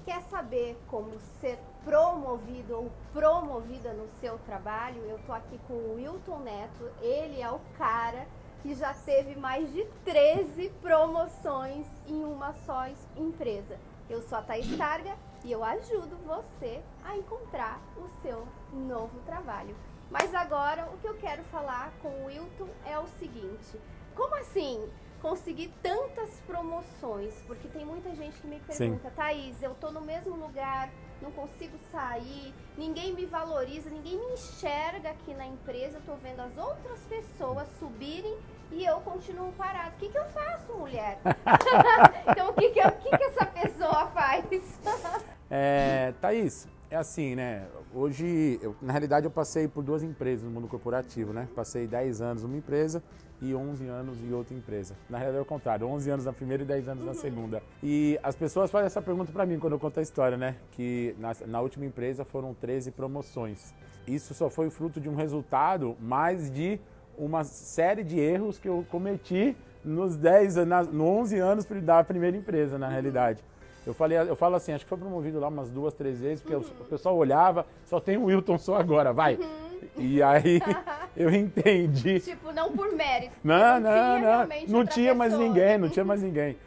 Quer saber como ser promovido ou promovida no seu trabalho? Eu tô aqui com o Wilton Neto, ele é o cara que já teve mais de 13 promoções em uma só empresa. Eu sou a Thaís Targa e eu ajudo você a encontrar o seu novo trabalho. Mas agora o que eu quero falar com o Wilton é o seguinte: como assim conseguir tantas promoções? Porque tem muita gente que me pergunta: Sim. Thaís, eu tô no mesmo lugar, não consigo sair, ninguém me valoriza, ninguém me enxerga aqui na empresa, eu tô vendo as outras pessoas subirem e eu continuo parado. O que que eu faço, mulher? Então o que essa pessoa faz? Thaís, é assim, né? Hoje, na realidade, eu passei por 2 empresas no mundo corporativo, né? Passei 10 anos numa empresa e 11 anos em outra empresa. Na realidade é o contrário, 11 anos na primeira e 10 anos na segunda. E as pessoas fazem essa pergunta pra mim quando eu conto a história, né? Que na última empresa foram 13 promoções. Isso só foi fruto de um resultado, mais de uma série de erros que eu cometi nos 11 anos da primeira empresa, na realidade. Eu falo assim, acho que foi promovido lá umas 2, 3 vezes, porque o pessoal olhava, só tem o Wilton só agora, vai. E aí eu entendi. Tipo, não por mérito. Não tinha mais ninguém, não tinha mais ninguém.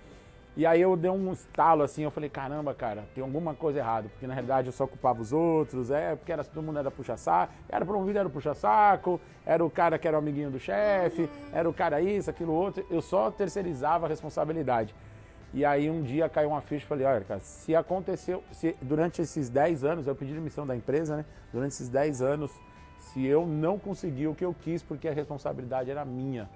E aí eu dei um estalo assim, eu falei, caramba, cara, tem alguma coisa errada, porque na realidade eu só culpava os outros, porque todo mundo era puxa-saco, era promovido, era puxa-saco, era o cara que era o amiguinho do chefe, era o cara isso, aquilo outro, eu só terceirizava a responsabilidade. E aí um dia caiu uma ficha e falei, olha, cara, se durante esses 10 anos, eu pedi demissão da empresa, né? Durante esses 10 anos, se eu não consegui o que eu quis, porque a responsabilidade era minha,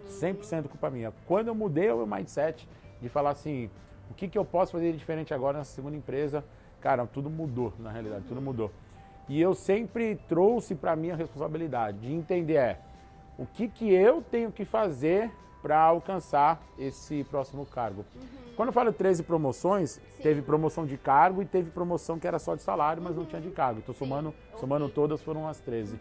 100% culpa minha. Quando eu mudei o meu mindset de falar assim, o que eu posso fazer de diferente agora nessa segunda empresa, cara, tudo mudou, na realidade, tudo mudou. E eu sempre trouxe para mim a responsabilidade de entender o que eu tenho que fazer para alcançar esse próximo cargo. Quando eu falo 13 promoções, teve promoção de cargo e teve promoção que era só de salário, mas não tinha de cargo. Então, somando todas, foram as 13.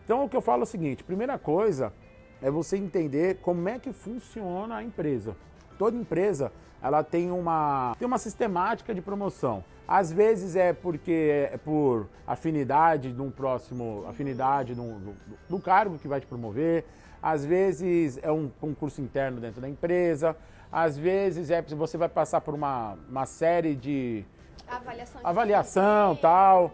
Então, o que eu falo é o seguinte, primeira coisa é você entender como é que funciona a empresa. Toda empresa, ela tem uma sistemática de promoção. Às vezes é porque é por afinidade de um próximo, afinidade do cargo que vai te promover. Às vezes é um concurso interno dentro da empresa, às vezes você vai passar por uma série de avaliação tal.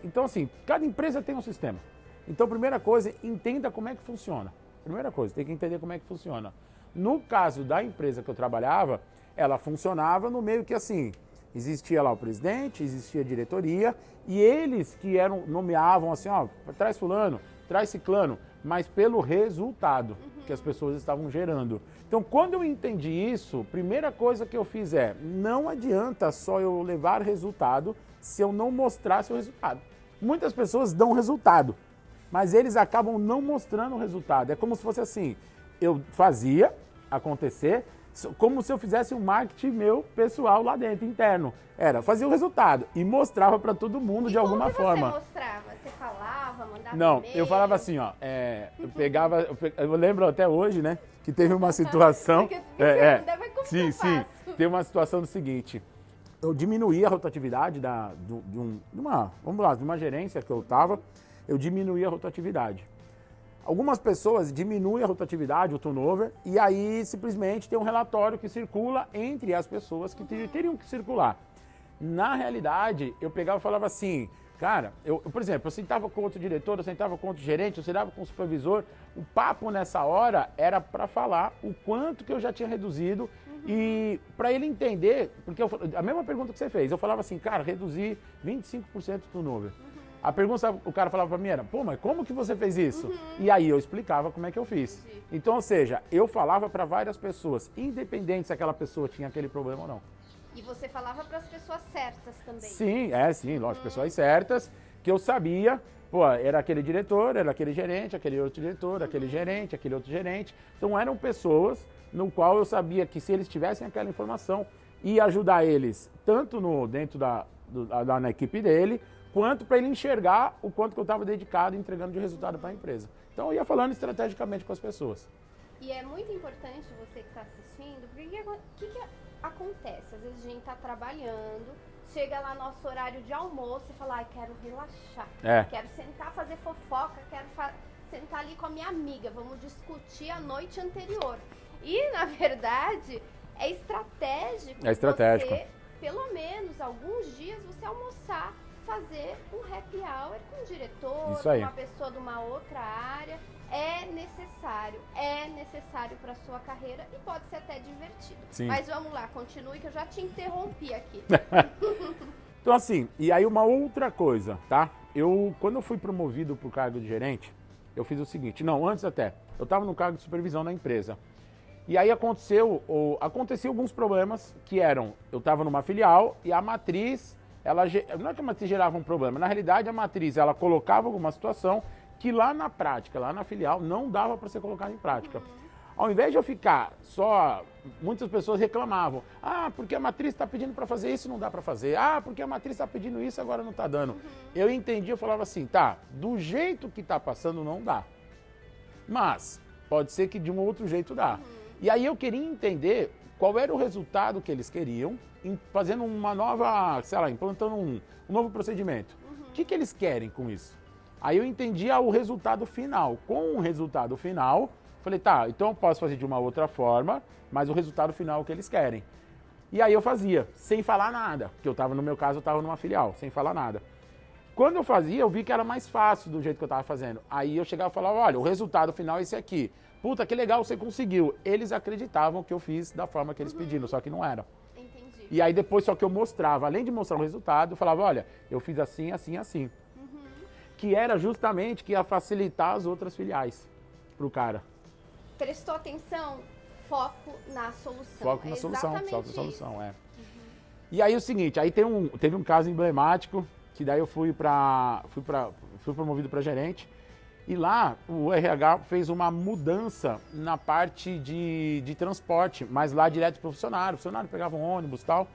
Então assim, cada empresa tem um sistema. Então primeira coisa, entenda como é que funciona. Primeira coisa, tem que entender como é que funciona. No caso da empresa que eu trabalhava, ela funcionava no meio que assim, existia lá o presidente, existia a diretoria e eles que nomeavam assim, ó, traz fulano, traz ciclano, mas pelo resultado que as pessoas estavam gerando. Então, quando eu entendi isso, primeira coisa que eu fiz não adianta só eu levar resultado se eu não mostrasse o resultado. Muitas pessoas dão resultado, mas eles acabam não mostrando o resultado. É como se fosse assim, eu fazia acontecer, como se eu fizesse um marketing meu pessoal lá dentro, interno. Fazia o resultado e mostrava para todo mundo de alguma forma. Você mostrava? Você falava, mandava Não, e-mail? eu falava assim, ó, eu lembro até hoje, né, que teve uma situação... Sim, teve uma situação do seguinte, eu diminuí a rotatividade de uma gerência que eu estava, eu diminuí a rotatividade. Algumas pessoas diminuem a rotatividade, o turnover, e aí simplesmente tem um relatório que circula entre as pessoas que teriam que circular. Na realidade, eu pegava e falava assim, cara, por exemplo, eu sentava com outro diretor, eu sentava com outro gerente, eu sentava com o supervisor, o papo nessa hora era para falar o quanto que eu já tinha reduzido e para ele entender, porque a mesma pergunta que você fez, eu falava assim, cara, reduzi 25% do turnover. A pergunta o cara falava pra mim era, pô, mas como que você fez isso? E aí eu explicava como é que eu fiz. Então, ou seja, eu falava para várias pessoas, independente se aquela pessoa tinha aquele problema ou não. E você falava para as pessoas certas também? Sim, lógico, pessoas certas, que eu sabia, pô, era aquele diretor, era aquele gerente, aquele outro diretor, aquele gerente, aquele outro gerente. Então eram pessoas no qual eu sabia que se eles tivessem aquela informação, ia ajudar eles, tanto dentro na equipe dele, quanto para ele enxergar o quanto que eu estava dedicado e entregando de resultado para a empresa. Então eu ia falando estrategicamente com as pessoas. E é muito importante você que está assistindo, porque o que acontece? Às vezes a gente está trabalhando, chega lá nosso horário de almoço e fala, ai, quero relaxar, quero sentar, fazer fofoca, quero sentar ali com a minha amiga, vamos discutir a noite anterior. E, na verdade, é estratégico você, pelo menos alguns dias, você almoçar, fazer um happy hour com o diretor, com uma pessoa de uma outra área. É necessário para sua carreira e pode ser até divertido. Sim. Mas vamos lá, continue que eu já te interrompi aqui. Então assim, e aí uma outra coisa, tá? Quando eu fui promovido para o cargo de gerente, eu fiz o seguinte, antes até, eu estava no cargo de supervisão da empresa. E aí aconteceu alguns problemas que eram, eu estava numa filial e a matriz, não é que a matriz gerava um problema, na realidade a matriz, ela colocava alguma situação que lá na prática, lá na filial, não dava para ser colocado em prática. Ao invés de eu ficar muitas pessoas reclamavam, porque a matriz está pedindo para fazer isso, não dá para fazer, porque a matriz está pedindo isso, agora não está dando. Eu entendi, eu falava assim, do jeito que está passando não dá, mas pode ser que de um outro jeito dá. E aí eu queria entender qual era o resultado que eles queriam, fazendo uma nova, implantando um novo procedimento. O que eles querem com isso? Aí eu entendia o resultado final. Com o resultado final, falei, então eu posso fazer de uma outra forma, mas o resultado final é o que eles querem. E aí eu fazia, sem falar nada, porque no meu caso eu estava numa filial, sem falar nada. Quando eu fazia, eu vi que era mais fácil do jeito que eu estava fazendo. Aí eu chegava e falava, olha, o resultado final é esse aqui. Puta, que legal, você conseguiu. Eles acreditavam que eu fiz da forma que eles pediram, só que não era. Entendi. E aí depois só que eu mostrava, além de mostrar o resultado, eu falava, olha, eu fiz assim, assim, assim. Que era justamente que ia facilitar as outras filiais pro cara. Prestou atenção? Foco na solução. Foco na solução, é. E aí o seguinte, aí teve um caso emblemático, que daí eu fui promovido para gerente, e lá o RH fez uma mudança na parte de transporte, mas lá direto pro funcionário. O funcionário pegava um ônibus e tal.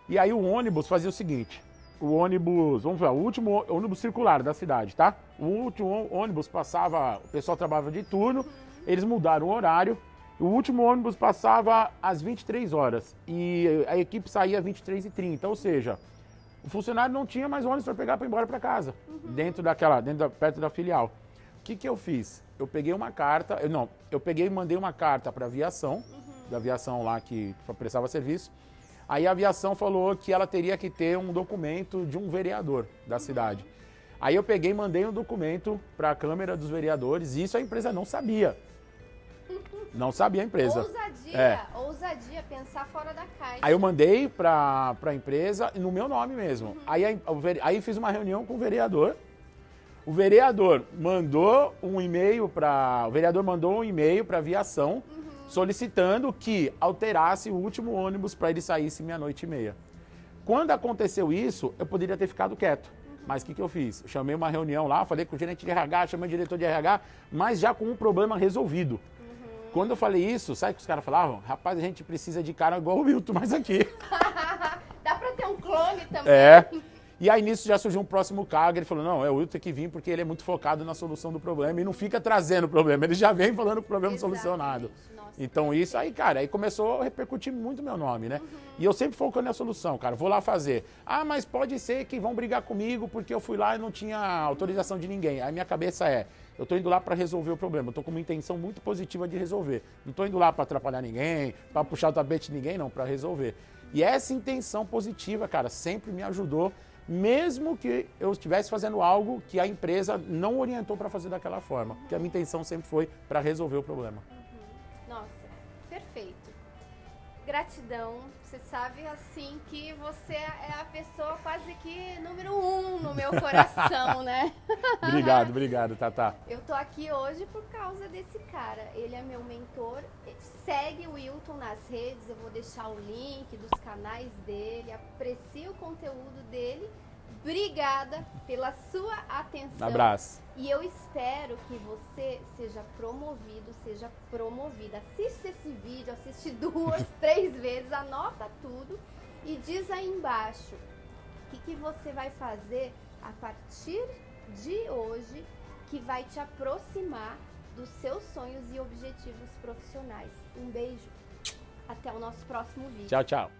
E aí o ônibus fazia o seguinte, o último ônibus circular da cidade, tá? O último ônibus passava, o pessoal trabalhava de turno, eles mudaram o horário, o último ônibus passava às 23 horas e a equipe saía às 23h30, ou seja, o funcionário não tinha mais ônibus para pegar para ir embora para casa, perto da filial. O que eu fiz? Eu peguei uma carta, eu mandei uma carta para a aviação, da aviação lá que prestava serviço. Aí a aviação falou que ela teria que ter um documento de um vereador da cidade. Aí eu peguei e mandei um documento para a Câmara dos Vereadores e isso a empresa não sabia. Não sabia a empresa. Ousadia, pensar fora da caixa. Aí eu mandei para a empresa no meu nome mesmo. Aí fiz uma reunião com o vereador. O vereador mandou um e-mail para a aviação solicitando que alterasse o último ônibus para ele saísse meia-noite e meia. Quando aconteceu isso, eu poderia ter ficado quieto. Mas o que eu fiz? Eu chamei uma reunião lá, falei com o gerente de RH, chamei o diretor de RH, mas já com um problema resolvido. Quando eu falei isso, sabe o que os caras falavam? Rapaz, a gente precisa de cara igual o Wilton, mas aqui. Dá pra ter um clone também. E aí nisso já surgiu um próximo cargo, ele falou, não, o Wilton tem que vir porque ele é muito focado na solução do problema e não fica trazendo o problema, ele já vem falando o problema solucionado. Então isso aí, cara, aí começou a repercutir muito meu nome, né? E eu sempre focando na solução, cara, vou lá fazer. Mas pode ser que vão brigar comigo porque eu fui lá e não tinha autorização de ninguém. Aí minha cabeça eu tô indo lá para resolver o problema, eu tô com uma intenção muito positiva de resolver. Não tô indo lá para atrapalhar ninguém, para puxar o tapete de ninguém, não, para resolver. E essa intenção positiva, cara, sempre me ajudou, mesmo que eu estivesse fazendo algo que a empresa não orientou para fazer daquela forma, porque a minha intenção sempre foi para resolver o problema. Nossa, perfeito. Gratidão. Você sabe, assim, que você é a pessoa quase que número 1 no meu coração, né? Obrigado, Tatá. Eu tô aqui hoje por causa desse cara. Ele é meu mentor. Segue o Wilton nas redes, eu vou deixar o link dos canais dele. Aprecie o conteúdo dele. Obrigada pela sua atenção. Abraço. E eu espero que você seja promovido, seja promovida. Assiste esse vídeo, assiste 2, 3 vezes, anota tudo e diz aí embaixo o que você vai fazer a partir de hoje que vai te aproximar dos seus sonhos e objetivos profissionais. Um beijo. Até o nosso próximo vídeo. Tchau.